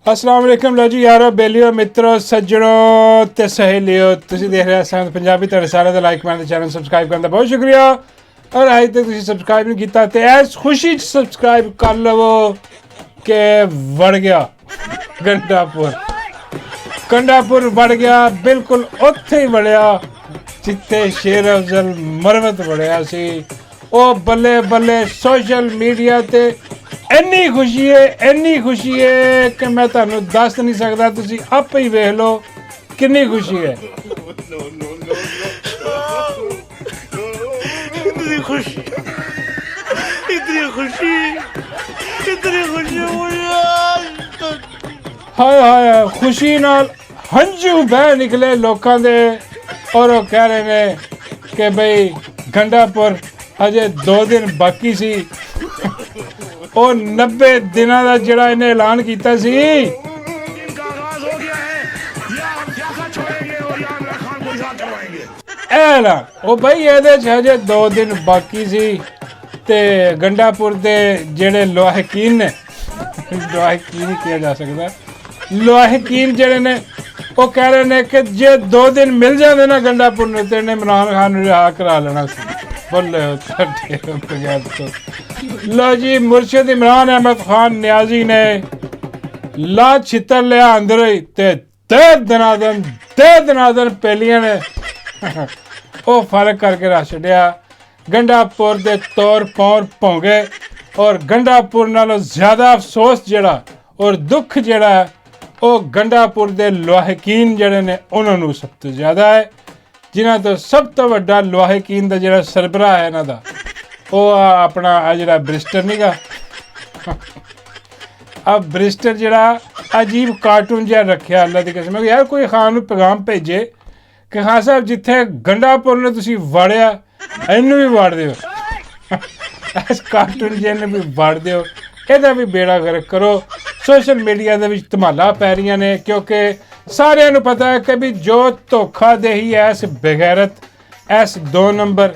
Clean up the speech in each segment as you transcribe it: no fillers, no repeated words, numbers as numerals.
अस्सलाम वालेकुम लो जी यारो बेलियो मित्रों सज्जनों ते सहेलियों तुसी देख रहे हैं पंजाबी तुहाडे सारे दा लाइक करना चैनल सबसक्राइब करने दा बहुत शुक्रिया और अजे तक तुसी सबसक्राइब नहीं कीता ते ऐस खुशी च सबसक्राइब कर लवो के वड़ गया गंडापुर वड़ गया बिल्कुल उत्थे ही वड़िया जिथे शेर अफजल मरवत वड़िया सी ओ बल्ले बल्ले सोशल मीडिया ते ਇੰਨੀ ਖੁਸ਼ੀ ਹੈ ਕਿ ਮੈਂ ਤੁਹਾਨੂੰ ਦੱਸ ਨਹੀਂ ਸਕਦਾ ਤੁਸੀਂ ਆਪੇ ਹੀ ਵੇਖ ਲਓ ਕਿੰਨੀ ਖੁਸ਼ੀ ਹੈ इतनी खुशी ਹਾਏ ਖੁਸ਼ੀ ਨਾਲ ਹੰਝੂ ਬਹਿ ਨਿਕਲੇ ਲੋਕਾਂ ਦੇ ਔਰ ਉਹ ਕਹਿ ਰਹੇ ਨੇ ਕਿ ਬਈ ਗੰਡਾਪੁਰ ਹਜੇ 2 ਦਿਨ ਬਾਕੀ ਸੀ ਉਹ 90 ਦਿਨਾਂ ਦਾ ਜਿਹੜਾ ਇਹਨੇ ਐਲਾਨ ਕੀਤਾ ਸੀ ਐਲਾਨ ਉਹ ਬਈ ਇਹਦੇ 'ਚ ਹਜੇ 2 ਦਿਨ ਬਾਕੀ ਸੀ ਤੇ ਗੰਡਾਪੁਰ ਦੇ ਜਿਹੜੇ ਲੋਹਾਕੀਨ ਨੇ ਲੋਹਾਕੀਨ ਹੀ ਕਿਹਾ ਜਾ ਸਕਦਾ ਲੋਹਾਕੀਨ ਜਿਹੜੇ ਨੇ ਉਹ ਕਹਿ ਰਹੇ ਨੇ ਕਿ ਜੇ 2 ਦਿਨ ਮਿਲ ਜਾਂਦੇ ਨਾ ਗੰਡਾਪੁਰ ਨੂੰ ਤੇ ਇਹਨੇ ਇਮਰਾਨ ਖਾਨ ਨੂੰ ਰਿਹਾ ਕਰਾ ਲੈਣਾ ਸੀ बोले लो जी मुर्शिद इमरान अहमद खान न्याजी ने ला छितर लिया अंदर ही ते दनादन पेलियां ने वो फर्क करके रख छड़िया गंडापुर दे तौर पौर भौंगे और गंडापुर नालों ज्यादा अफसोस जड़ा और दुख जड़ा वो गंडापुर दे लोहाकीन जड़े ने उन्होंने सब तो ज्यादा है जिन्हां तो सब तो वड्डा लोहाकीन दा जिहड़ा सरबराह है इन्हां दा ਉਹ ਆਪਣਾ ਆ ਜਿਹੜਾ ਬ੍ਰਿਸਟਰ ਨੀਗਾ ਆ ਬ੍ਰਿਸਟਰ ਜਿਹੜਾ ਅਜੀਬ ਕਾਰਟੂਨ ਜਿਹਾ ਰੱਖਿਆ ਅੱਲਾ ਦੀ ਕਸਮ ਯਾਰ ਕੋਈ ਖਾਨ ਨੂੰ ਪੈਗਾਮ ਭੇਜੇ ਕਿ ਖਾਨ ਸਾਹਿਬ ਜਿੱਥੇ ਗੰਡਾਪੁਰ ਨੇ ਤੁਸੀਂ ਵੜਿਆ ਇਹਨੂੰ ਵੀ ਵੜ ਦਿਓ ਇਸ ਕਾਰਟੂਨ ਜਿਹੇ ਨੂੰ ਵੀ ਵੜ ਦਿਓ ਇਹਦਾ ਵੀ ਬੇੜਾ ਗਰਕ ਕਰੋ ਸੋਸ਼ਲ ਮੀਡੀਆ ਦੇ ਵਿੱਚ ਧਮਾਲਾ ਪੈ ਰਹੀਆਂ ਨੇ ਕਿਉਂਕਿ ਸਾਰਿਆਂ ਨੂੰ ਪਤਾ ਹੈ ਕਿ ਵੀ ਜੋ ਧੋਖਾਦੇਹੀ ਐਸ ਬੇਗੈਰਤ ਐਸ 2 ਨੰਬਰ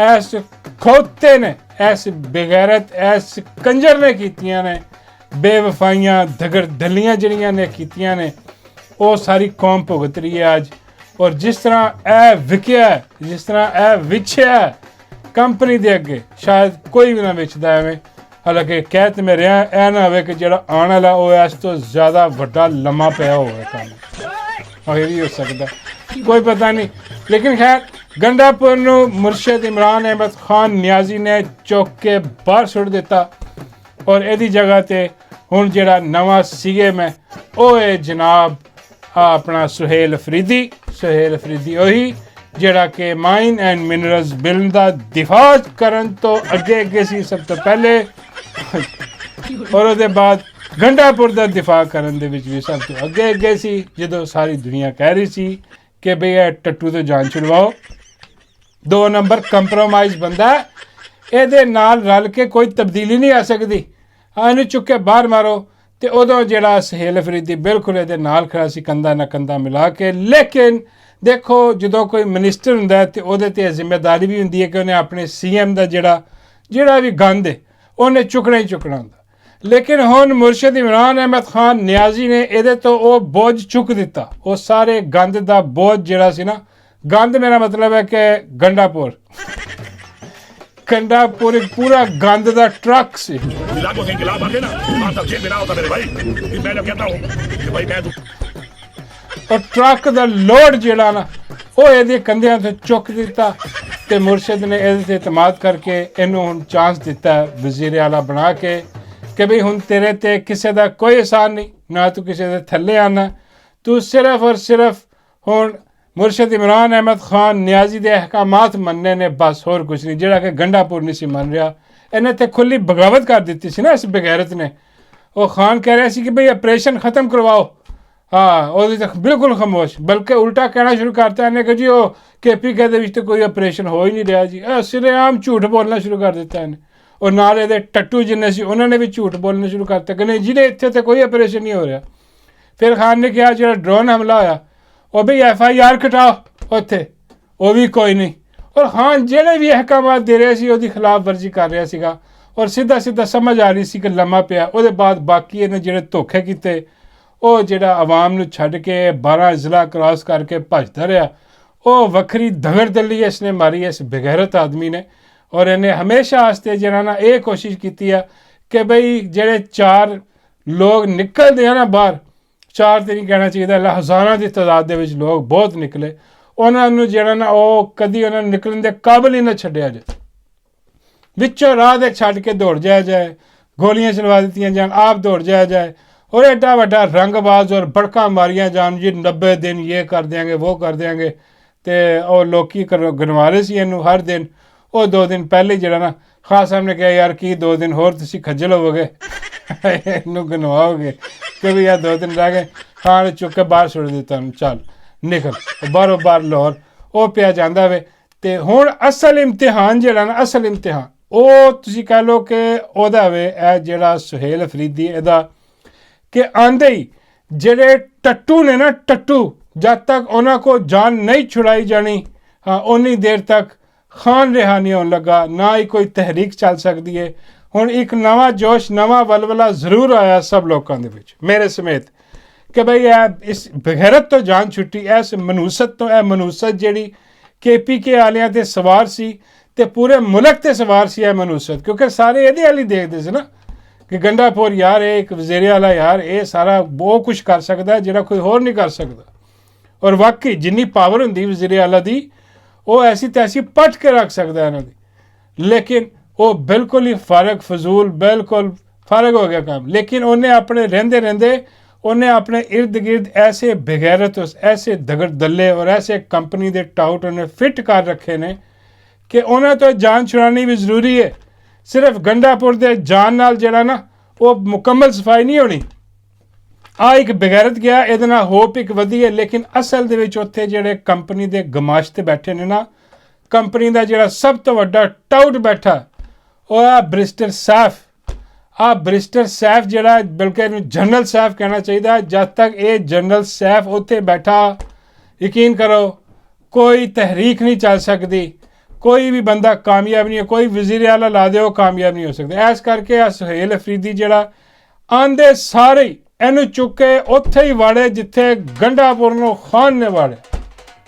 ਐਸ ਖੋਤੇ ਨੇ ਐਸ ਬੇਗੈਰਤ ਐਸ ਕੰਜਰ ਨੇ ਕੀਤੀਆਂ ਨੇ ਬੇਵਫਾਈਆਂ ਧਗਰ ਦਲੀਆਂ ਜਿਹੜੀਆਂ ਨੇ ਕੀਤੀਆਂ ਨੇ ਉਹ ਸਾਰੀ ਕੌਮ ਭੁਗਤ ਰਹੀ ਹੈ ਅੱਜ ਔਰ ਜਿਸ ਤਰ੍ਹਾਂ ਇਹ ਵਿਕਿਆ ਜਿਸ ਤਰ੍ਹਾਂ ਇਹ ਵਿਛਿਆ ਕੰਪਨੀ ਦੇ ਅੱਗੇ ਸ਼ਾਇਦ ਕੋਈ ਵੀ ਨਾ ਵੇਚਦਾ ਐਵੇਂ ਹਾਲਾਂਕਿ ਕਹਿ ਤੇ ਮੈਂ ਰਿਹਾ ਇਹ ਨਾ ਹੋਵੇ ਕਿ ਜਿਹੜਾ ਆਉਣ ਵਾਲਾ ਉਹ ਇਸ ਤੋਂ ਜ਼ਿਆਦਾ ਵੱਡਾ ਲੰਮਾ ਪਿਆ ਹੋਵੇ ਕੰਮ ਇਹ ਵੀ ਹੋ ਸਕਦਾ ਕੋਈ ਪਤਾ ਨਹੀਂ ਲੇਕਿਨ ਖੈਰ ਗੰਡਾਪੁਰ ਨੂੰ ਮੁਰਸ਼ਿਦ ਇਮਰਾਨ ਅਹਿਮਦ ਖਾਨ ਨਿਆਜ਼ੀ ਨੇ ਚੁੱਕ ਕੇ ਬਾਹਰ ਸੁੱਟ ਦਿੱਤਾ ਔਰ ਇਹਦੀ ਜਗ੍ਹਾ ਤੇ ਹੁਣ ਜਿਹੜਾ ਨਵਾਂ ਸੀਐਮ ਹੈ ਉਹ ਹੈ ਜਨਾਬ ਆਪਣਾ ਸੁਹੇਲ ਅਫਰੀਦੀ ਉਹੀ ਜਿਹੜਾ ਕਿ ਮਾਈਨ ਐਂਡ ਮਿਨਰਲਸ ਬਿੱਲ ਦਾ ਦਿਫਾਅ ਕਰਨ ਤੋਂ ਅੱਗੇ ਸੀ ਸਭ ਤੋਂ ਪਹਿਲੇ ਔਰ ਉਹਦੇ ਬਾਅਦ ਗੰਡਾਪੁਰ ਦਾ ਦਿਫਾਅ ਕਰਨ ਦੇ ਵਿੱਚ ਵੀ ਸਭ ਤੋਂ ਅੱਗੇ ਸੀ ਜਦੋਂ ਸਾਰੀ ਦੁਨੀਆ ਕਹਿ ਰਹੀ ਸੀ ਕਿ ਬਈ ਇਹ ਟੱਟੂ ਤੋਂ ਜਾਨ ਛੁਡਵਾਓ 2 ਨੰਬਰ ਕੰਪਰੋਮਾਈਜ਼ ਬੰਦਾ ਇਹਦੇ ਨਾਲ ਰਲ ਕੇ ਕੋਈ ਤਬਦੀਲੀ ਨਹੀਂ ਆ ਸਕਦੀ ਇਹਨੂੰ ਚੁੱਕ ਕੇ ਬਾਹਰ ਮਾਰੋ ਤੇ ਉਦੋਂ ਜਿਹੜਾ ਸੁਹੇਲ ਅਫਰੀਦੀ ਬਿਲਕੁਲ ਇਹਦੇ ਨਾਲ ਖੜਾ ਸੀ ਕੰਧਾ ਨਾਲ ਕੰਧਾ ਮਿਲਾ ਕੇ ਲੇਕਿਨ ਦੇਖੋ ਜਦੋਂ ਕੋਈ ਮਿਨਿਸਟਰ ਹੁੰਦਾ ਤੇ ਉਹਦੇ ਤੇ ਜ਼ਿੰਮੇਵਾਰੀ ਵੀ ਹੁੰਦੀ ਹੈ ਕਿ ਉਹਨੇ ਆਪਣੇ ਸੀਐਮ ਦਾ ਜਿਹੜਾ ਵੀ ਗੰਦ ਹੈ ਉਹਨੇ ਚੁੱਕਣਾ ਹੀ ਚੁੱਕਣਾ ਹੁੰਦਾ ਲੇਕਿਨ ਹੁਣ ਮੁਰਸ਼ਿਦ ਇਮਰਾਨ ਅਹਿਮਦ ਖਾਨ ਨਿਆਜ਼ੀ ਨੇ ਇਹਦੇ ਤੋਂ ਉਹ ਬੋਝ ਚੁੱਕ ਦਿੱਤਾ ਉਹ ਸਾਰੇ ਗੰਦ ਦਾ ਬੋਝ ਜਿਹੜਾ ਸੀ ਨਾ ਗੰਦ ਮੇਰਾ ਮਤਲਬ ਹੈ ਕਿ ਗੰਡਾਪੁਰ ਇੱਕ ਪੂਰਾ ਗੰਦ ਦਾ ਟਰੱਕ ਸੀ ਉਹ ਟਰੱਕ ਦਾ ਲੋਡ ਜਿਹੜਾ ਨਾ ਉਹ ਇਹਦੇ ਕੰਧਿਆਂ ਤੇ ਚੁੱਕ ਦਿੱਤਾ ਤੇ ਮੁਰਸ਼ਿਦ ਨੇ ਇਹਦੇ ਤੇ ਇਤਮਾਦ ਕਰਕੇ ਇਹਨੂੰ ਹੁਣ ਚਾਂਸ ਦਿੱਤਾ ਵਜ਼ੀਰ ਆਲਾ ਬਣਾ ਕੇ ਕਿ ਬਈ ਹੁਣ ਤੇਰੇ ਤੇ ਕਿਸੇ ਦਾ ਕੋਈ ਅਹਿਸਾਨ ਨਹੀਂ ਨਾ ਤੂੰ ਕਿਸੇ ਦੇ ਥੱਲੇ ਆਉਣਾ ਤੂੰ ਸਿਰਫ ਔਰ ਸਿਰਫ ਹੁਣ ਮੁਰਸ਼ਿਦ ਇਮਰਾਨ ਅਹਿਮਦ ਖਾਨ ਨਿਆਜ਼ੀ ਦੇ ਅਹਿਕਾਮਾਤ ਮੰਨਣੇ ਨੇ ਬਸ ਹੋਰ ਕੁਝ ਨਹੀਂ ਜਿਹੜਾ ਕਿ ਗੰਡਾਪੁਰ ਨਹੀਂ ਸੀ ਮੰਨ ਰਿਹਾ ਇਹਨੇ ਤੇ ਖੁੱਲੀ ਬਗਾਵਤ ਕਰ ਦਿੱਤੀ ਸੀ ਨਾ ਇਸ ਬਗੈਰਤ ਨੇ ਉਹ ਖਾਨ ਕਹਿ ਰਿਹਾ ਸੀ ਕਿ ਬਈ ਆਪਰੇਸ਼ਨ ਖਤਮ ਕਰਵਾਓ ਹਾਂ ਉਹਦੇ ਤੱਕ ਬਿਲਕੁਲ ਖਾਮੋਸ਼ ਬਲਕਿ ਉਲਟਾ ਕਹਿਣਾ ਸ਼ੁਰੂ ਕਰਤਾ ਇਹਨੇ ਕਿ ਜੀ ਉਹ KPK ਦੇ ਵਿੱਚ ਤਾਂ ਕੋਈ ਆਪਰੇਸ਼ਨ ਹੋ ਹੀ ਨਹੀਂ ਰਿਹਾ ਜੀ ਸਿਰੇਆਮ ਝੂਠ ਬੋਲਣਾ ਸ਼ੁਰੂ ਕਰ ਦਿੱਤਾ ਇਹਨੇ ਔਰ ਨਾਲ ਇਹਦੇ ਟੱਟੂ ਜਿੰਨੇ ਸੀ ਉਹਨਾਂ ਨੇ ਵੀ ਝੂਠ ਬੋਲਣਾ ਸ਼ੁਰੂ ਕਰਤਾ ਕਿ ਨਹੀਂ ਜਿਹਦੇ ਇੱਥੇ ਤੇ ਕੋਈ ਆਪਰੇਸ਼ਨ ਨਹੀਂ ਹੋ ਰਿਹਾ ਫਿਰ ਖਾਨ ਨੇ ਕਿਹਾ ਜਿਹੜਾ ਡਰੋਨ ਹਮਲਾ ਹੋਇਆ ਉਹ ਵੀ FIR ਕਟਾਓ ਉੱਥੇ ਉਹ ਵੀ ਕੋਈ ਨਹੀਂ ਔਰ ਖਾਨ ਜਿਹੜੇ ਵੀ ਅਹਿਕਾਮਾਤ ਦੇ ਰਿਹਾ ਸੀ ਉਹਦੀ ਖਿਲਾਫ ਵਰਜੀ ਕਰ ਰਿਹਾ ਸੀਗਾ ਔਰ ਸਿੱਧਾ ਸਮਝ ਆ ਰਹੀ ਸੀ ਕਿ ਲੰਮਾ ਪਿਆ ਉਹਦੇ ਬਾਅਦ ਬਾਕੀ ਇਹਨੇ ਜਿਹੜੇ ਧੋਖੇ ਕੀਤੇ ਉਹ ਜਿਹੜਾ ਆਵਾਮ ਨੂੰ ਛੱਡ ਕੇ 12 ਜ਼ਿਲ੍ਹਾ ਕ੍ਰਾਸ ਕਰਕੇ ਭੱਜਦਾ ਰਿਹਾ, ਉਹ ਵੱਖਰੀ ਦਗੜ ਦਲੀ ਇਸਨੇ ਮਾਰੀ ਇਸ ਬੇਗੈਰਤ ਆਦਮੀ ਨੇ। ਔਰ ਇਹਨੇ ਹਮੇਸ਼ਾ ਵਾਸਤੇ ਜਿਹੜਾ ਨਾ ਇਹ ਕੋਸ਼ਿਸ਼ ਕੀਤੀ ਆ ਕਿ ਬਈ ਜਿਹੜੇ 4 ਲੋਕ ਨਿਕਲਦੇ ਆ ਨਾ ਬਾਹਰ, 4 ਤੇ ਨਹੀਂ ਕਹਿਣਾ ਚਾਹੀਦਾ, ਹਜ਼ਾਰਾਂ ਦੀ ਤਾਦਾਦ ਦੇ ਵਿੱਚ ਲੋਕ ਬਹੁਤ ਨਿਕਲੇ, ਉਹਨਾਂ ਨੂੰ ਜਿਹੜਾ ਨਾ ਉਹ ਕਦੀ ਉਹਨਾਂ ਨੂੰ ਨਿਕਲਣ ਦੇ ਕਾਬਲ ਹੀ ਨਾ ਛੱਡਿਆ ਜਾਏ, ਵਿੱਚੋਂ ਰਾਹ ਦੇ ਛੱਡ ਕੇ ਦੌੜ ਜਾਇਆ ਜਾਏ, ਗੋਲੀਆਂ ਚਲਵਾ ਦਿੱਤੀਆਂ ਜਾਣ, ਆਪ ਦੌੜ ਜਾਇਆ ਜਾਏ, ਔਰ ਐਡਾ ਵੱਡਾ ਰੰਗਬਾਜ਼ ਔਰ ਭੜਕਾਂ ਮਾਰੀਆਂ ਜਾਣ ਜੀ 90 ਦਿਨ ਇਹ ਕਰ ਦਿਆਂਗੇ ਉਹ ਕਰ ਦਿਆਂਗੇ। ਅਤੇ ਉਹ ਲੋਕੀ ਗਨਵਾ ਰਹੇ ਸੀ ਇਹਨੂੰ ਹਰ ਦਿਨ। ਉਹ 2 ਦਿਨ ਪਹਿਲੇ ਜਿਹੜਾ ਨਾ ਖਾਨ ਸਾਹਿਬ ਨੇ ਕਿਹਾ ਯਾਰ ਕੀ 2 ਦਿਨ ਹੋਰ ਤੁਸੀਂ ਖੱਜਲ ਹੋਵੋਗੇ ਇਹਨੂੰ ਗਨਵਾਓਗੇ ਕਿ ਵੀ ਯਾਰ 2 ਦਿਨ ਰਹਿ ਗਏ। ਖਾਨ ਚੁੱਕ ਕੇ ਬਾਹਰ ਸੁੱਟ ਦਿੱਤਾ ਉਹਨੂੰ, ਚੱਲ ਨਿਕਲ ਬਾਹਰੋਂ ਬਾਹਰ ਲਾਹੌਰ। ਉਹ ਪਿਆ ਜਾਂਦਾ ਵੇ। ਅਤੇ ਹੁਣ ਅਸਲ ਇਮਤਿਹਾਨ ਜਿਹੜਾ ਨਾ, ਅਸਲ ਇਮਤਿਹਾਨ ਉਹ ਤੁਸੀਂ ਕਹਿ ਲਓ ਕਿ ਉਹਦਾ ਵੇ ਇਹ ਜਿਹੜਾ ਸੁਹੇਲ ਅਫਰੀਦੀ ਇਹਦਾ, ਕਿ ਆਂਦੇ ਹੀ ਜਿਹੜੇ ਟੱਟੂ ਨੇ ਨਾ, ਟੱਟੂ ਜਦ ਤੱਕ ਉਹਨਾਂ ਕੋਲ ਜਾਨ ਨਹੀਂ ਛੁਡਾਈ ਜਾਣੀ, ਹਾਂ ਉਨੀ ਦੇਰ ਤੱਕ ਖਾਨ ਰਿਹਾ ਨਹੀਂ ਹੋਣ ਲੱਗਾ, ਨਾ ਹੀ ਕੋਈ ਤਹਿਰੀਕ ਚੱਲ ਸਕਦੀ ਹੈ। ਹੁਣ ਇੱਕ ਨਵਾਂ ਜੋਸ਼, ਨਵਾਂ ਵਲਵਲਾ ਜ਼ਰੂਰ ਆਇਆ ਸਭ ਲੋਕਾਂ ਦੇ ਵਿੱਚ, ਮੇਰੇ ਸਮੇਤ, ਕਿ ਬਈ ਇਹ ਇਸ ਬਗੈਰਤ ਤੋਂ ਜਾਨ ਛੁੱਟੀ, ਇਸ ਮਨੂਸਤ ਤੋਂ। ਇਹ ਮਨੂਸਤ ਜਿਹੜੀ KPK ਵਾਲਿਆਂ 'ਤੇ ਸਵਾਰ ਸੀ ਅਤੇ ਪੂਰੇ ਮੁਲਕ 'ਤੇ ਸਵਾਰ ਸੀ ਇਹ ਮਨੂਸਤ, ਕਿਉਂਕਿ ਸਾਰੇ ਇਹਦੇ ਵਾਲੀ ਦੇਖਦੇ ਸੀ ਨਾ ਕਿ ਗੰਡਾਪੁਰ ਯਾਰ ਇਹ ਇੱਕ ਵਜ਼ੀਰ ਆਲਾ ਯਾਰ, ਇਹ ਸਾਰਾ ਬਹੁਤ ਕੁਛ ਕਰ ਸਕਦਾ ਜਿਹੜਾ ਕੋਈ ਹੋਰ ਨਹੀਂ ਕਰ ਸਕਦਾ। ਔਰ ਵਾਕਈ ਜਿੰਨੀ ਪਾਵਰ ਹੁੰਦੀ ਵਜ਼ੀਰ ਆਲਾ ਦੀ, ਉਹ ਐਸੀ ਤੈਸੀ ਪੱਟ ਕੇ ਰੱਖ ਸਕਦਾ ਇਹਨਾਂ ਦੀ, ਲੇਕਿਨ ਉਹ ਬਿਲਕੁਲ ਹੀ ਫਾਰਗ ਫਜ਼ੂਲ, ਬਿਲਕੁਲ ਫਾਰਗ ਹੋ ਗਿਆ ਕੰਮ। ਲੇਕਿਨ ਉਹਨੇ ਆਪਣੇ ਰਹਿੰਦੇ ਰਹਿੰਦੇ ਉਹਨੇ ਆਪਣੇ ਇਰਦ ਗਿਰਦ ਐਸੇ ਬਗੈਰਤ, ਐਸੇ ਦਗੜ ਦੱਲੇ ਔਰ ਐਸੇ ਕੰਪਨੀ ਦੇ ਟਾਊਟ ਉਹਨੇ ਫਿੱਟ ਕਰ ਰੱਖੇ ਨੇ ਕਿ ਉਹਨਾਂ ਤੋਂ ਜਾਨ ਛੁਡਾਉਣੀ ਵੀ ਜ਼ਰੂਰੀ ਹੈ। ਸਿਰਫ ਗੰਡਾਪੁਰ ਦੇ ਜਾਨ ਨਾਲ ਜਿਹੜਾ ਨਾ ਉਹ ਮੁਕੰਮਲ ਸਫਾਈ ਨਹੀਂ ਹੋਣੀ। ਆ ਇੱਕ ਬਗੈਰਤ ਗਿਆ, ਇਹਦੇ ਨਾਲ ਹੋਪ ਇੱਕ ਵਧੀ ਹੈ, ਲੇਕਿਨ ਅਸਲ ਦੇ ਵਿੱਚ ਉੱਥੇ ਜਿਹੜੇ ਕੰਪਨੀ ਦੇ ਗਮਾਸ਼ 'ਤੇ ਬੈਠੇ ਨੇ ਨਾ, ਕੰਪਨੀ ਦਾ ਜਿਹੜਾ ਸਭ ਤੋਂ ਵੱਡਾ ਟਾਊਟ ਬੈਠਾ ਉਹ ਆ ਬਰਿਸਟਰ ਸੈਫ। ਆ ਬਰਿਸਟਰ ਸੈਫ ਜਿਹੜਾ, ਬਲਕਿ ਇਹਨੂੰ ਜਨਰਲ ਸੈਫ ਕਹਿਣਾ ਚਾਹੀਦਾ। ਜਦ ਤੱਕ ਇਹ ਜਨਰਲ ਸੈਫ ਉੱਥੇ ਬੈਠਾ, ਯਕੀਨ ਕਰੋ ਕੋਈ ਤਹਿਰੀਕ ਨਹੀਂ ਚੱਲ ਸਕਦੀ, ਕੋਈ ਵੀ ਬੰਦਾ ਕਾਮਯਾਬ ਨਹੀਂ ਹੈ, ਕੋਈ ਵਜ਼ੀਰ ਆਲਾ ਲਾ ਦਿਓ ਕਾਮਯਾਬ ਨਹੀਂ ਹੋ ਸਕਦਾ। ਇਸ ਕਰਕੇ ਆ ਸੁਹੇਲ ਅਫਰੀਦੀ ਜਿਹੜਾ ਆਂਦੇ ਸਾਰੇ ਇਹਨੂੰ ਚੁੱਕ ਕੇ ਉੱਥੇ ਹੀ ਵਾੜੇ ਜਿੱਥੇ ਗੰਡਾਪੁਰ ਨੂੰ ਖਾਨ ਨੇ ਵਾੜਿਆ।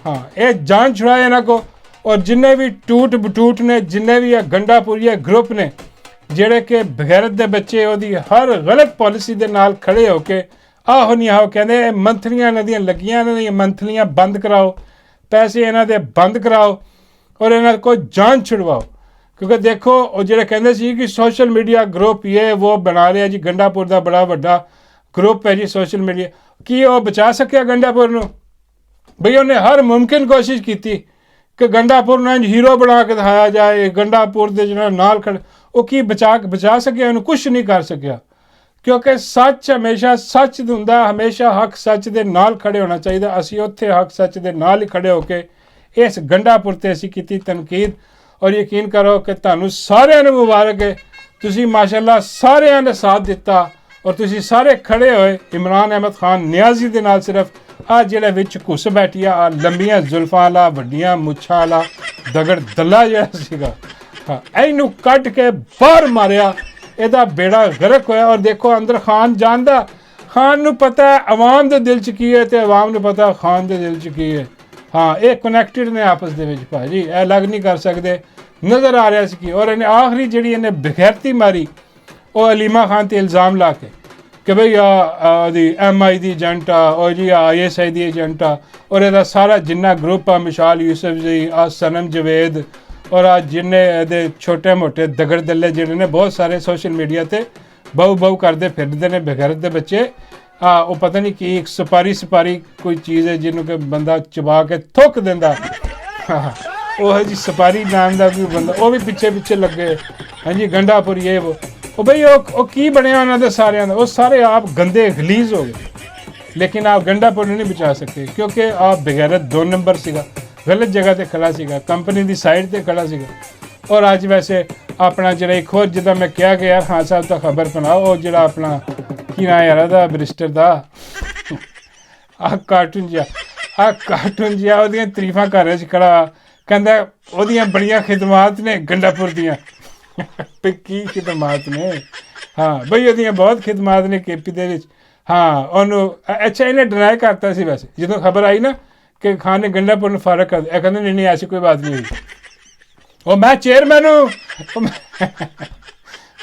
ਹਾਂ, ਇਹ ਜਾਨ ਛੁਡਾਏ ਇਹਨਾਂ ਕੋ। ਔਰ ਜਿੰਨੇ ਵੀ ਟੂਟ ਬਟੂਟ ਨੇ, ਜਿੰਨੇ ਵੀ ਇਹ ਗੰਡਾਪੁਰੀਆ ਗਰੁੱਪ ਨੇ ਜਿਹੜੇ ਕਿ ਬਗੈਰਤ ਦੇ ਬੱਚੇ ਉਹਦੀ ਹਰ ਗਲਤ ਪਾਲਿਸੀ ਦੇ ਨਾਲ ਖੜੇ ਹੋ ਕੇ ਆਹੋ ਨਹੀਂ ਆਹੋ ਕਹਿੰਦੇ ਇਹ ਮੰਥਲੀਆਂ ਇਹਨਾਂ ਦੀਆਂ ਲੱਗੀਆਂ, ਇਹਨਾਂ ਦੀਆਂ ਮੰਥਲੀਆਂ ਬੰਦ ਕਰਾਓ, ਪੈਸੇ ਇਹਨਾਂ ਦੇ ਬੰਦ ਕਰਾਓ ਔਰ ਇਹਨਾਂ ਕੋਲ ਜਾਨ ਛੁਡਵਾਓ। ਕਿਉਂਕਿ ਦੇਖੋ ਉਹ ਜਿਹੜੇ ਕਹਿੰਦੇ ਸੀ ਕਿ ਸੋਸ਼ਲ ਮੀਡੀਆ ਗਰੁੱਪ ਇਹ ਉਹ ਬਣਾ ਲਿਆ ਜੀ, ਗੰਡਾਪੁਰ ਦਾ ਬੜਾ ਵੱਡਾ ਗਰੁੱਪ ਹੈ ਜੀ ਸੋਸ਼ਲ ਮੀਡੀਆ, ਕੀ ਉਹ ਬਚਾ ਸਕਿਆ ਗੰਡਾਪੁਰ ਨੂੰ? ਬਈ ਉਹਨੇ ਹਰ ਮੁਮਕਿਨ ਕੋਸ਼ਿਸ਼ ਕੀਤੀ ਕਿ ਗੰਡਾਪੁਰ ਨੂੰ ਹੀਰੋ ਬਣਾ ਕੇ ਦਿਖਾਇਆ ਜਾਏ, ਗੰਡਾਪੁਰ ਦੇ ਜਿਹੜਾ ਨਾਲ ਖੜੇ, ਉਹ ਕੀ ਬਚਾ ਸਕਿਆ? ਉਹਨੂੰ ਕੁਛ ਨਹੀਂ ਕਰ ਸਕਿਆ। ਕਿਉਂਕਿ ਸੱਚ ਹਮੇਸ਼ਾ ਸੱਚ ਹੁੰਦਾ, ਹਮੇਸ਼ਾ ਹੱਕ ਸੱਚ ਦੇ ਨਾਲ ਖੜੇ ਹੋਣਾ ਚਾਹੀਦਾ। ਅਸੀਂ ਉੱਥੇ ਹੱਕ ਸੱਚ ਦੇ ਨਾਲ ਹੀ ਖੜੇ ਹੋ ਕੇ ਇਸ ਗੰਡਾਪੁਰ 'ਤੇ ਅਸੀਂ ਕੀਤੀ ਤਨਕੀਦ। ਔਰ ਯਕੀਨ ਕਰੋ ਕਿ ਤੁਹਾਨੂੰ ਸਾਰਿਆਂ ਨੂੰ ਮੁਬਾਰਕ ਹੈ, ਤੁਸੀਂ ਮਾਸ਼ਾਅੱਲਾ ਸਾਰਿਆਂ ਨੇ ਸਾਥ ਦਿੱਤਾ ਔਰ ਤੁਸੀਂ ਸਾਰੇ ਖੜੇ ਹੋਏ ਇਮਰਾਨ ਅਹਿਮਦ ਖਾਨ ਨਿਆਜ਼ੀ ਦੇ ਨਾਲ। ਸਿਰਫ ਆ ਜਿਹੜਾ ਵਿੱਚ ਘੁੱਸ ਬੈਠੀ ਆ ਲੰਬੀਆਂ ਜ਼ੁਲਫਾਂ ਵਾਲਾ, ਵੱਡੀਆਂ ਮੁੱਛਾਂ ਵਾਲਾ ਦਗੜ ਦੱਲਾ ਜਿਹੜਾ ਸੀਗਾ, ਹਾਂ ਇਹਨੂੰ ਕੱਢ ਕੇ ਬਾਹਰ ਮਾਰਿਆ, ਇਹਦਾ ਬੇੜਾ ਗਰਕ ਹੋਇਆ। ਔਰ ਦੇਖੋ ਅੰਦਰ ਖਾਨ ਜਾਣਦਾ, ਖਾਨ ਨੂੰ ਪਤਾ ਹੈ ਆਵਾਮ ਦੇ ਦਿਲ 'ਚ ਕੀ ਹੈ ਅਤੇ ਆਵਾਮ ਨੂੰ ਪਤਾ ਖਾਨ ਦੇ ਦਿਲ 'ਚ ਕੀ ਹੈ। ਹਾਂ, ਇਹ ਕਨੈਕਟਿਡ ਨੇ ਆਪਸ ਦੇ ਵਿੱਚ ਭਾਜੀ, ਇਹ ਅਲੱਗ ਨਹੀਂ ਕਰ ਸਕਦੇ। ਨਜ਼ਰ ਆ ਰਿਹਾ ਸੀ ਕਿ ਔਰ ਇਹਨੇ ਆਖਰੀ ਜਿਹੜੀ ਇਹਨੇ ਬਗੈਰਤੀ ਮਾਰੀ ਉਹ ਅਲੀਮਾ ਖਾਨ 'ਤੇ ਇਲਜ਼ਾਮ ਲਾ ਕੇ ਕਿ ਬਈ ਉਹਦੀ MI ਦੀ ਏਜੰਟ ਆ, ਉਹ ਜੀ ISI ਦੀ ਏਜੰਟ ਆ, ਔਰ ਇਹਦਾ ਸਾਰਾ ਜਿੰਨਾ ਗਰੁੱਪ ਆ, ਮਿਸਾਲ ਯੂਸਫ ਜੀ, ਸਨਮ ਜਵੇਦ ਔਰ ਜਿੰਨੇ ਇਹਦੇ ਛੋਟੇ ਮੋਟੇ ਦਗੜ ਦੱਲੇ ਜਿਹੜੇ ਨੇ ਬਹੁਤ ਸਾਰੇ ਸੋਸ਼ਲ ਮੀਡੀਆ 'ਤੇ ਬਹੁ ਕਰਦੇ ਫਿਰਦੇ ਨੇ ਬਗੈਰਤ ਦੇ ਬੱਚੇ। ਉਹ ਪਤਾ ਨਹੀਂ ਕੀ ਇੱਕ ਸਪਾਰੀ ਕੋਈ ਚੀਜ਼ ਹੈ ਜਿਹਨੂੰ ਕਿ ਬੰਦਾ ਚਬਾ ਕੇ ਥੁੱਕ ਦਿੰਦਾ, ਉਹ ਜੀ ਸਪਾਰੀ ਨਾਮ ਦਾ ਕੋਈ ਬੰਦਾ, ਉਹ ਵੀ ਪਿੱਛੇ ਲੱਗੇ। ਹਾਂਜੀ, ਗੰਡਾਪੁਰ ਇਹ ਉਹ ਬਈ ਉਹ ਕੀ ਬਣਿਆ ਉਹਨਾਂ ਦੇ ਸਾਰਿਆਂ ਦਾ? ਉਹ ਸਾਰੇ ਆਪ ਗੰਦੇ ਗਲੀਜ਼ ਹੋ ਗਏ। ਲੇਕਿਨ ਆਪ ਗੰਡਾਪੁਰ ਨੂੰ ਨਹੀਂ ਬਚਾ ਸਕੇ ਕਿਉਂਕਿ ਆਪ ਬਗੈਰਤ 2 ਨੰਬਰ ਸੀਗਾ, ਗਲਤ ਜਗ੍ਹਾ 'ਤੇ ਖੜਾ ਸੀਗਾ, ਕੰਪਨੀ ਦੀ ਸਾਈਡ 'ਤੇ ਖੜਾ ਸੀਗਾ। ਔਰ ਅੱਜ ਵੈਸੇ ਆਪਣਾ ਜਿਹੜਾ ਇੱਕ ਹੋਰ ਜਿੱਦਾਂ ਮੈਂ ਕਿਹਾ ਕਿ ਯਾਰ ਖਾਨ ਸਾਹਿਬ ਤਾਂ ਖਬਰ ਬਣਾਓ, ਉਹ ਜਿਹੜਾ ਆਪਣਾ ਕੀ ਨਾਂ ਯਾਰ ਉਹਦਾ ਬਰਿਸਟਰ ਦਾ, ਕਾਰਟੂਨ ਜਿਹਾ ਉਹਦੀਆਂ ਤਾਰੀਫਾਂ ਕਰ ਰਿਹਾ ਸੀ ਖੜਾ, ਕਹਿੰਦਾ ਉਹਦੀਆਂ ਬੜੀਆਂ ਖਿਦਮਾਤ ਨੇ ਗੰਡਾਪੁਰ ਦੀਆਂ। ਕੀ ਖਿਦਮਾਤ ਨੇ? ਹਾਂ ਬਈ ਉਹਦੀਆਂ ਬਹੁਤ ਖਿਦਮਾਤ ਨੇ KP ਦੇ ਵਿੱਚ। ਹਾਂ ਉਹਨੂੰ ਅੱਛਾ ਇਹਨੇ ਡਿਨਾਈ ਕਰਤਾ ਸੀ ਵੈਸੇ ਜਦੋਂ ਖਬਰ ਆਈ ਨਾ ਕਿ ਖਾਨ ਨੇ ਗੰਡਾਪੁਰ ਨੂੰ ਫਾਰਗ ਕਰ ਇਹ ਕਹਿੰਦੇ ਨਹੀਂ ਐਸੀ ਕੋਈ ਬਾਤ ਨਹੀਂ ਹੋਈ ਉਹ ਮੈਂ ਚੇਅਰਮੈਨ ਹੂੰ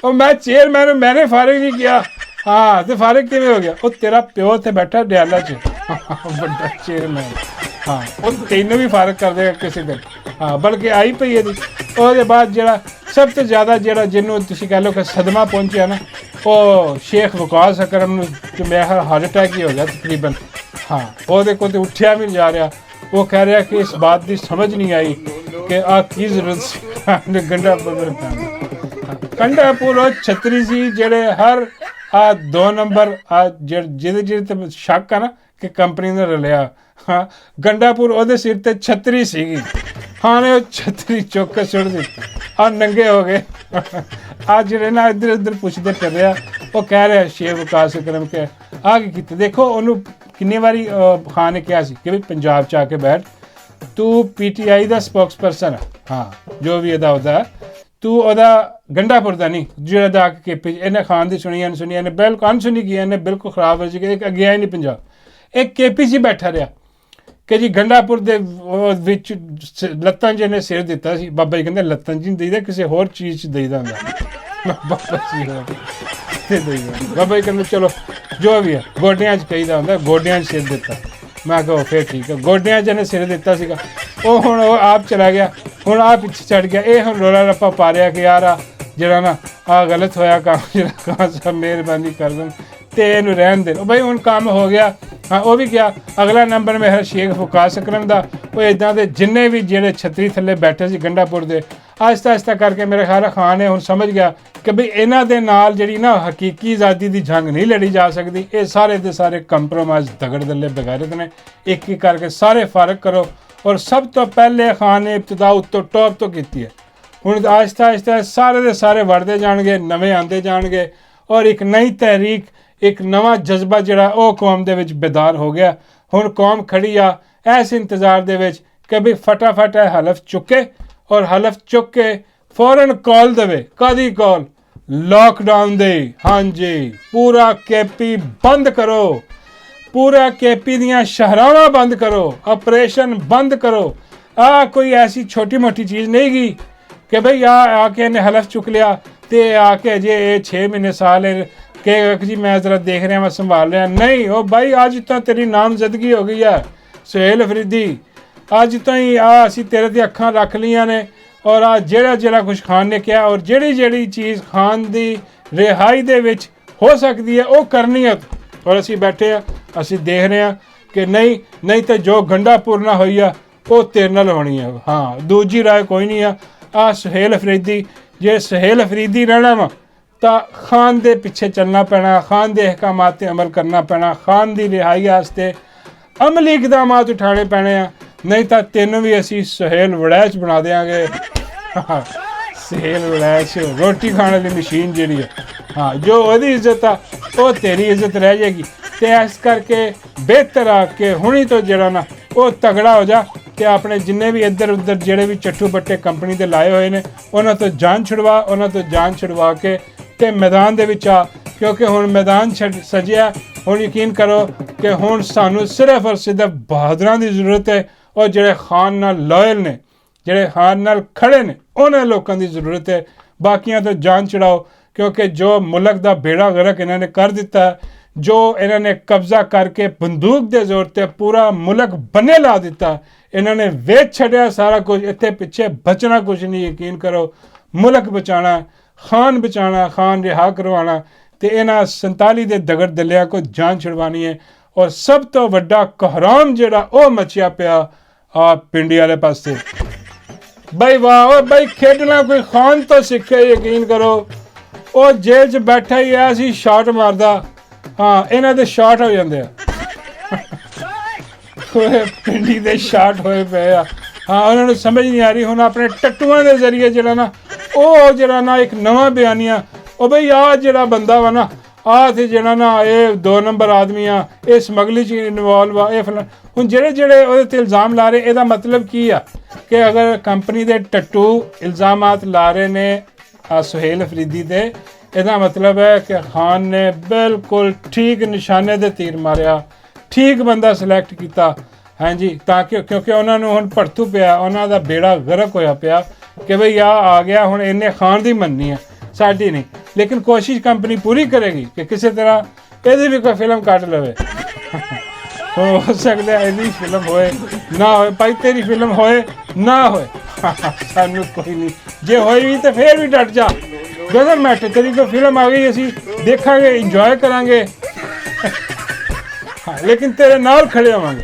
ਉਹ ਮੈਂ ਚੇਅਰਮੈਨ ਹੂੰ मैंने फारिग नहीं किया हाँ तो फारिग किमें हो गया ਉਹ ਤੇਰਾ ਪਿਓ ਤੇ ਬੈਠਾ ਡਿਆਲਾ 'ਚ ਵੱਡਾ ਚੇਅਰਮੈਨ ਹਾਂ ਉਹ ਤੈਨੂੰ ਵੀ ਫਾਰਗ ਕਰ ਦੇਗਾ ਕਿਸੇ ਦਿਨ ਹਾਂ ਬਲਕਿ ਆਈ ਪਈ ਇਹਦੀ ਉਹਦੇ ਬਾਅਦ ਜਿਹੜਾ ਸਭ ਤੋਂ ਜ਼ਿਆਦਾ ਜਿਹੜਾ ਜਿਹਨੂੰ ਤੁਸੀਂ ਕਹਿ ਲਓ ਕਿ ਸਦਮਾ ਪਹੁੰਚਿਆ ਨਾ ਉਹ ਸ਼ੇਖ ਵਕਾਸ ਅਕਰਮ ਨੂੰ ਕਿ ਮੇਰਾ ਹਾਰਟ ਅਟੈਕ ਹੀ ਹੋ ਗਿਆ ਤਕਰੀਬਨ ਹਾਂ ਉਹਦੇ ਕੋਲ ਤੇ ਉੱਠਿਆ ਵੀ ਨਹੀਂ ਜਾ ਰਿਹਾ ਉਹ ਕਹਿ ਰਿਹਾ ਕਿ ਇਸ ਬਾਤ ਦੀ ਸਮਝ ਨਹੀਂ ਆਈ ਕਿ ਆ ਕੀ ਜ਼ਰੂਰਤ ਸੀ ਗੰਡਾਪੁਰ ਗੰਡਾਪੁਰ ਉਹ ਛਤਰੀ ਸੀ ਜਿਹੜੇ ਹਰ ਆ 2 ਨੰਬਰ ਆ ਜਿਹਦੇ ਤੇ ਸ਼ੱਕ ਆ ਨਾ ਕਿ ਕੰਪਨੀ ਨੇ ਰਲਿਆ ਹਾਂ ਗੰਡਾਪੁਰ ਉਹਦੇ ਸਿਰ ਤੇ ਛਤਰੀ ਸੀਗੀ ਹਾਂ ਨੇ ਉਹ ਛਤਰੀ ਚੁੱਕ ਕੇ ਸੁੱਟ ਦਿੱਤੀ ਆ ਨੰਗੇ ਹੋ ਗਏ ਆ ਜਿਹੜੇ ਨਾ ਇੱਧਰ ਉੱਧਰ ਪੁੱਛਦੇ ਕਰ ਰਿਹਾ ਉਹ ਕਹਿ ਰਿਹਾ ਸ਼ੇਖ ਵਕਾਸ ਅਕਰਮ ਕੇ ਆ ਕੀ ਕੀਤਾ ਦੇਖੋ ਉਹਨੂੰ ਕਿੰਨੀ ਵਾਰੀ ਖਾਨ ਨੇ ਕਿਹਾ ਸੀ ਕਿ ਵੀ ਪੰਜਾਬ 'ਚ ਆ ਕੇ ਬੈਠ ਤੂੰ PTI ਦਾ ਸਪੋਕਸਪਰਸਨ ਹਾਂ ਜੋ ਵੀ ਇਹਦਾ ਉਹਦਾ ਤੂੰ ਉਹਦਾ ਗੰਡਾਪੁਰ ਦਾ ਨਹੀਂ ਜਿਹੜਾ ਦਾ ਕੇ ਇਹਨੇ ਖਾਨ ਦੀ ਸੁਣੀ ਇਹਨੇ ਬਿਲਕੁਲ ਅਨਸੁਣੀ ਕੀ ਇਹਨੇ ਬਿਲਕੁਲ ਖਰਾਬ ਵਰਜੀ ਕਿ ਗਿਆ ਹੀ ਨਹੀਂ ਪੰਜਾਬ ਇਹ KPC ਬੈਠਾ ਰਿਹਾ ਕਿ ਜੀ ਗੰਡਾਪੁਰ ਦੇ ਵਿੱਚ ਲੱਤਾਂ 'ਚ ਇਹਨੇ ਸਿਰ ਦਿੱਤਾ ਸੀ ਬਾਬਾ ਜੀ ਕਹਿੰਦੇ ਲੱਤਾਂ 'ਚ ਨਹੀਂ ਦੇਈਦਾ ਕਿਸੇ ਹੋਰ ਚੀਜ਼ 'ਚ ਦੇਈਦਾ ਹੁੰਦਾ ਬਾਬਾ ਜੀ ਕਹਿੰਦੇ ਚਲੋ ਜੋ ਵੀ ਹੈ ਗੋਡਿਆਂ 'ਚ ਕਹੀਦਾ ਹੁੰਦਾ ਗੋਡਿਆਂ 'ਚ ਸਿਰ ਦਿੱਤਾ ਮੈਂ ਕਿਹਾ ਫਿਰ ਠੀਕ ਹੈ ਗੋਡਿਆਂ 'ਚ ਇਹਨੇ ਸਿਰ ਦਿੱਤਾ ਸੀਗਾ ਉਹ ਹੁਣ ਉਹ ਆਪ ਚਲਾ ਗਿਆ ਹੁਣ ਆ ਪਿੱਛੇ ਚੜ ਗਿਆ ਇਹ ਹੁਣ ਰੌਲਾ ਰੱਪਾ ਪਾ ਰਿਹਾ ਕਿ ਯਾਰ ਆ ਜਿਹੜਾ ਨਾ ਆ ਗਲਤ ਹੋਇਆ ਕੰਮ ਜਿਹੜਾ ਖਾਨ ਸਾਹਿਬ ਮਿਹਰਬਾਨੀ ਕਰ ਦੇਣ ਤੇ ਇਹਨੂੰ ਰਹਿਣ ਦੇਣ ਉਹ ਬਈ ਹੁਣ ਕੰਮ ਹੋ ਗਿਆ ਹਾਂ ਉਹ ਵੀ ਗਿਆ ਅਗਲਾ ਨੰਬਰ ਮੇਰਾ ਸ਼ੇਖ ਵਕਾਸ ਅਕਰਮ ਦਾ ਉਹ ਇੱਦਾਂ ਦੇ ਜਿੰਨੇ ਵੀ ਜਿਹੜੇ ਛਤਰੀ ਥੱਲੇ ਬੈਠੇ ਸੀ ਗੰਡਾਪੁਰ ਦੇ ਆਹਿਸਤਾ ਕਰਕੇ ਮੇਰੇ ਖਿਆਲ ਖਾਨ ਨੇ ਹੁਣ ਸਮਝ ਗਿਆ ਕਿ ਬਈ ਇਹਨਾਂ ਦੇ ਨਾਲ ਜਿਹੜੀ ਨਾ ਹਕੀਕੀ ਆਜ਼ਾਦੀ ਦੀ ਜੰਗ ਨਹੀਂ ਲੜੀ ਜਾ ਸਕਦੀ ਇਹ ਸਾਰੇ ਦੇ ਸਾਰੇ ਕੰਪਰੋਮਾਈਜ਼ ਦਗੜ ਦੱਲੇ ਬਗੈਰਤ ਨੇ ਇੱਕ ਕਰਕੇ ਸਾਰੇ ਫਰਕ ਕਰੋ ਔਰ ਸਭ ਤੋਂ ਪਹਿਲੇ ਖਾਨ ਨੇ ਇਬਤਦਾ ਉੱਤੋਂ ਟੌਪ ਤੋਂ ਕੀਤੀ ਹੈ ਹੁਣ ਆਹਿਸਤਾ ਸਾਰੇ ਦੇ ਸਾਰੇ ਵੜਦੇ ਜਾਣਗੇ ਨਵੇਂ ਆਉਂਦੇ ਜਾਣਗੇ ਔਰ ਇੱਕ ਨਈ ਤਹਿਰੀਕ ਇੱਕ ਨਵਾਂ ਜਜ਼ਬਾ ਜਿਹੜਾ ਉਹ ਕੌਮ ਦੇ ਵਿੱਚ ਬੇਦਾਰ ਹੋ ਗਿਆ ਹੁਣ ਕੌਮ ਖੜੀ ਆ ਇਸ ਇੰਤਜ਼ਾਰ ਦੇ ਵਿੱਚ ਕਿ ਵੀ ਫਟਾਫਟ ਇਹ ਹਲਫ ਚੁੱਕੇ ਔਰ ਹਲਫ ਚੁੱਕ ਕੇ ਫੌਰਨ ਕਾਲ ਦੇਵੇ ਕਾਦੀ ਕਾਲ ਲਾਕਡਾਊਨ ਦੇ ਹਾਂਜੀ ਪੂਰਾ KP ਬੰਦ ਕਰੋ ਪੂਰਾ KP ਦੀਆਂ ਸ਼ਹਿਰਾਵਾਂ ਬੰਦ ਕਰੋ ਆਪਰੇਸ਼ਨ ਬੰਦ ਕਰੋ ਆ ਕੋਈ ਐਸੀ ਛੋਟੀ ਮੋਟੀ ਚੀਜ਼ ਨਹੀਂ ਗੀ ਕਿ ਭਈ ਆ ਕੇ ਇਹਨੇ ਹਲਫ ਚੁੱਕ ਲਿਆ ਤੇ ਆ ਕੇ ਅਜੇ ਇਹ 6 ਮਹੀਨੇ ਸਾਲ ਕਿ ਜੀ ਮੈਂ ਜ਼ਰਾ ਦੇਖ ਰਿਹਾ ਮੈਂ ਸੰਭਾਲ ਰਿਹਾ ਨਹੀਂ ਉਹ ਬਾਈ ਅੱਜ ਤਾਂ ਤੇਰੀ ਨਾਮਜ਼ਦਗੀ ਹੋ ਗਈ ਹੈ ਸੁਹੇਲ ਅਫਰੀਦੀ ਅੱਜ ਤਾਂ ਹੀ ਆ ਅਸੀਂ ਤੇਰੇ ਤੇ ਅੱਖਾਂ ਰੱਖ ਲਈਆਂ ਨੇ ਔਰ ਆ ਜਿਹੜਾ ਕੁਛ ਖਾਨ ਨੇ ਕਿਹਾ ਔਰ ਜਿਹੜੀ ਚੀਜ਼ ਖਾਨ ਦੀ ਰਿਹਾਈ ਦੇ ਵਿੱਚ ਹੋ ਸਕਦੀ ਹੈ ਉਹ ਕਰਨੀ ਹੈ ਔਰ ਅਸੀਂ ਬੈਠੇ ਆ ਅਸੀਂ ਦੇਖ ਰਹੇ ਹਾਂ ਕਿ ਨਹੀਂ ਤਾਂ ਜੋ ਗੰਡਾਪੁਰ ਨਾ ਹੋਈ ਆ ਉਹ ਤੇਰੇ ਨਾਲ ਹੋਣੀ ਹੈ ਹਾਂ ਦੂਜੀ ਰਾਏ ਕੋਈ ਨਹੀਂ ਆ ਸੁਹੇਲ ਅਫਰੀਦੀ ਜੇ ਸੁਹੇਲ ਅਫਰੀਦੀ ਰਹਿਣਾ ਵਾ ਤਾਂ ਖਾਨ ਦੇ ਪਿੱਛੇ ਚੱਲਣਾ ਪੈਣਾ ਖਾਨ ਦੇ ਅਹਿਕਾਮਾਤ 'ਤੇ ਅਮਲ ਕਰਨਾ ਪੈਣਾ ਖਾਨ ਦੀ ਰਿਹਾਈ ਵਾਸਤੇ ਅਮਲੀ ਇਕਦਾਮਾਤ ਉਠਾਉਣੇ ਪੈਣੇ ਆ ਨਹੀਂ ਤਾਂ ਤੈਨੂੰ ਵੀ ਅਸੀਂ ਸੁਹੇਲ ਵੜੈਚ ਬਣਾ ਦਿਆਂਗੇ ਸੁਹੇਲ ਵੜੈਚ ਰੋਟੀ ਖਾਣ ਵਾਲੀ ਮਸ਼ੀਨ ਜਿਹੜੀ ਹੈ ਹਾਂ ਜੋ ਉਹਦੀ ਇੱਜ਼ਤ ਆ ਉਹ ਤੇਰੀ ਇੱਜ਼ਤ ਰਹਿ ਜਾਏਗੀ ਤੇ ਇਸ ਕਰਕੇ ਬਿਹਤਰ ਆ ਕਿ ਹੁਣੀ ਤੋਂ ਜਿਹੜਾ ਨਾ ਉਹ ਤਗੜਾ ਹੋ ਜਾ ਤੇ ਆਪਣੇ ਜਿੰਨੇ ਵੀ ਇੱਧਰ ਉੱਧਰ ਜਿਹੜੇ ਵੀ ਚੱਟੂ ਬੱਟੇ ਕੰਪਨੀ ਦੇ ਲਾਏ ਹੋਏ ਨੇ ਉਹਨਾਂ ਤੋਂ ਜਾਨ ਛੁਡਵਾ ਕੇ ਤੇ ਮੈਦਾਨ ਦੇ ਵਿੱਚ ਆ ਕਿਉਂਕਿ ਹੁਣ ਮੈਦਾਨ ਸਜਿਆ ਹੁਣ ਯਕੀਨ ਕਰੋ ਕਿ ਹੁਣ ਸਾਨੂੰ ਸਿਰਫ ਔਰ ਸਿਰਫ ਬਹਾਦਰਾਂ ਦੀ ਜ਼ਰੂਰਤ ਹੈ ਔਰ ਜਿਹੜੇ ਖਾਨ ਨਾਲ ਲਾਇਲ ਨੇ ਜਿਹੜੇ ਖਾਨ ਨਾਲ ਖੜੇ ਨੇ ਉਹਨਾਂ ਲੋਕਾਂ ਦੀ ਜ਼ਰੂਰਤ ਹੈ ਬਾਕੀਆਂ ਤੋਂ ਜਾਨ ਛੁਡਾਓ ਕਿਉਂਕਿ ਜੋ ਮੁਲਕ ਦਾ ਬੇੜਾ ਗਰਕ ਇਹਨਾਂ ਨੇ ਕਰ ਦਿੱਤਾ ਜੋ ਇਹਨਾਂ ਨੇ ਕਬਜ਼ਾ ਕਰਕੇ ਬੰਦੂਕ ਦੇ ਜ਼ੋਰ ਤੇ ਪੂਰਾ ਮੁਲਕ ਬੰਨੇ ਲਾ ਦਿੱਤਾ ਇਹਨਾਂ ਨੇ ਵੇਚ ਛੱਡਿਆ ਸਾਰਾ ਕੁਝ ਇੱਥੇ ਪਿੱਛੇ ਬਚਣਾ ਕੁਝ ਨਹੀਂ ਯਕੀਨ ਕਰੋ ਮੁਲਕ ਬਚਾਉਣਾ ਖਾਨ ਖਾਨ ਰਿਹਾ ਕਰਵਾਉਣਾ ਤੇ ਇਹਨਾਂ 47 ਦੇ ਦਗੜ ਦਲਿਆਂ ਕੋ ਜਾਨ ਛੁਡਵਾਉਣੀ ਹੈ ਔਰ ਸਭ ਤੋਂ ਵੱਡਾ ਕੋਹਰਾਮ ਜਿਹੜਾ ਉਹ ਮਚਿਆ ਪਿਆ ਆ ਪਿੰਡੀ ਵਾਲੇ ਪਾਸੇ ਬਈ ਵਾਹ ਓਏ ਬਈ ਖੇਡਣਾ ਕੋਈ ਖਾਨ ਤੋਂ ਸਿੱਖਿਆ ਯਕੀਨ ਕਰੋ ਉਹ ਜੇਲ੍ਹ 'ਚ ਬੈਠਾ ਹੀ ਆ ਸੀ ਸ਼ਾਟ ਮਾਰਦਾ ਹਾਂ ਇਹਨਾਂ ਦੇ ਸ਼ਾਟ ਹੋ ਜਾਂਦੇ ਆ ਪਿੰਡੀ ਦੇ ਸ਼ਾਟ ਹੋਏ ਪਏ ਆ ਹਾਂ ਉਹਨਾਂ ਨੂੰ ਸਮਝ ਨਹੀਂ ਆ ਰਹੀ ਹੁਣ ਆਪਣੇ ਟੱਟੂਆਂ ਦੇ ਜ਼ਰੀਏ ਜਿਹੜਾ ਨਾ ਉਹ ਜਿਹੜਾ ਨਾ ਇੱਕ ਨਵਾਂ ਬਿਆਨੀਆ ਉਹ ਬਈ ਆ ਜਿਹੜਾ ਬੰਦਾ ਵਾ ਨਾ ਆ ਤੇ ਜਿਹੜਾ ਨਾ ਇਹ 2 ਨੰਬਰ ਆਦਮੀ ਆ ਇਹ ਸਮਗਲਿੰਗ 'ਚ ਇਨਵੋਲਵ ਆ ਇਹ ਹੁਣ ਜਿਹੜੇ ਉਹਦੇ 'ਤੇ ਇਲਜ਼ਾਮ ਲਾ ਰਹੇ ਇਹਦਾ ਮਤਲਬ ਕੀ ਆ ਕਿ ਅਗਰ ਕੰਪਨੀ ਦੇ ਟੱਟੂ ਇਲਜ਼ਾਮਾਤ ਲਾ ਰਹੇ ਨੇ ਸੁਹੇਲ ਅਫਰੀਦੀ ਦੇ ਇਹਦਾ ਮਤਲਬ ਹੈ ਕਿ ਖਾਨ ਨੇ ਬਿਲਕੁਲ ਠੀਕ ਨਿਸ਼ਾਨੇ ਦੇ ਤੀਰ ਮਾਰਿਆ, ਠੀਕ ਬੰਦਾ ਸਿਲੈਕਟ ਕੀਤਾ। ਹਾਂਜੀ, ਤਾਂ ਕਿ ਕਿਉਂਕਿ ਉਹਨਾਂ ਨੂੰ ਹੁਣ ਭੜਥੂ ਪਿਆ, ਉਹਨਾਂ ਦਾ ਬੇੜਾ ਗਰਕ ਹੋਇਆ ਪਿਆ ਕਿ ਬਈ ਆ ਗਿਆ ਹੁਣ ਇਹਨੇ ਖਾਨ ਦੀ ਮੰਨਣੀ ਹੈ, ਸਾਡੀ ਨਹੀਂ। ਲੇਕਿਨ ਕੋਸ਼ਿਸ਼ ਕੰਪਨੀ ਪੂਰੀ ਕਰੇਗੀ ਕਿ ਕਿਸੇ ਤਰ੍ਹਾਂ ਇਹਦੀ ਵੀ ਕੋਈ ਫਿਲਮ ਕੱਢ ਲਵੇ। ਹੋ ਸਕਦਾ ਇਹਦੀ ਫਿਲਮ ਹੋਏ ਨਾ ਹੋਏ, ਭਾਈ ਤੇਰੀ ਫਿਲਮ ਹੋਏ ਨਾ ਹੋਏ ਸਾਨੂੰ ਕੋਈ ਨਹੀਂ, ਜੇ ਹੋਈ ਵੀ ਤਾਂ ਫੇਰ ਵੀ ਡਟ ਜਾ, ਡਜ਼ਨਟ ਮੈਟਰ, ਤੇਰੀ ਕੋਈ ਫਿਲਮ ਆ ਗਈ ਅਸੀਂ ਦੇਖਾਂਗੇ, ਇੰਜੋਏ ਕਰਾਂਗੇ, ਲੇਕਿਨ ਤੇਰੇ ਨਾਲ ਖੜੇ ਹੋਵਾਂਗੇ।